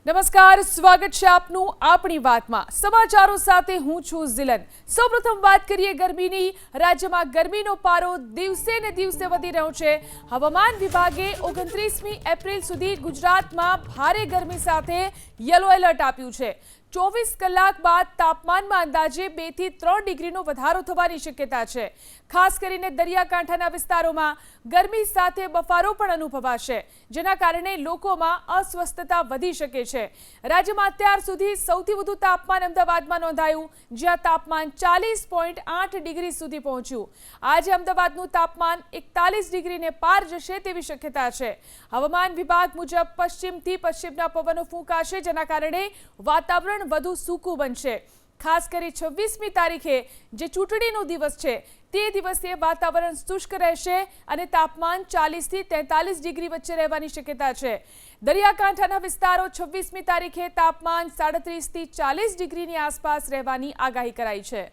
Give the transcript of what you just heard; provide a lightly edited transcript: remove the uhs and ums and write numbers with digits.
નમસ્કાર, સ્વાગત છે આપનું આપણી વાતમાં। સમાચારો સાથે હું છું ઝિલન। સૌપ્રથમ વાત કરીએ ગરમીની। રાજ્યમાં ગરમીનો પારો દિવસે ને દિવસે વધી રહ્યો છે। હવામાન વિભાગે 29મી એપ્રિલ સુધી ગુજરાતમાં ભારે ગરમી સાથે યલો એલર્ટ આપ્યું છે। 24 કલાક બાદ તાપમાનમાં અંદાજે 2 થી 3 ડિગ્રીનો વધારો થવાની શક્યતા છે। ખાસ કરીને દરિયાકાંઠાના વિસ્તારોમાં ગરમી સાથે બફારો પણ અનુભવાશે, જેના કારણે લોકોમાં અસ્વસ્થતા વધી શકે છે। રાજ્યમાં અત્યાર સુધી સૌથી વધુ તાપમાન અમદાવાદમાં નોંધાયું, જ્યાં તાપમાન 40.8 ડિગ્રી સુધી પહોંચ્યું। આજે અમદાવાદનું તાપમાન 41 ડિગ્રીને પાર જશે તેવી શક્યતા છે। હવામાન વિભાગ મુજબ પશ્ચિમથી પશ્ચિમના પવનો ફૂંકાશે, જેના કારણે વાતાવરણ વધુ સૂકું બનશે। ખાસ કરી 26મી તારીખે જે ચૂંટણીનો દિવસ છે તે દિવસે વાતાવરણ શુષ્ક રહેશે અને તાપમાન 40 થી 43 ડિગ્રી વચ્ચે રહેવાની શક્યતા છે। દરિયાકાંઠાના વિસ્તારો 26મી તારીખે તાપમાન 37 થી 40 ડિગ્રીની આસપાસ રહેવાની આગાહી કરાઈ છે।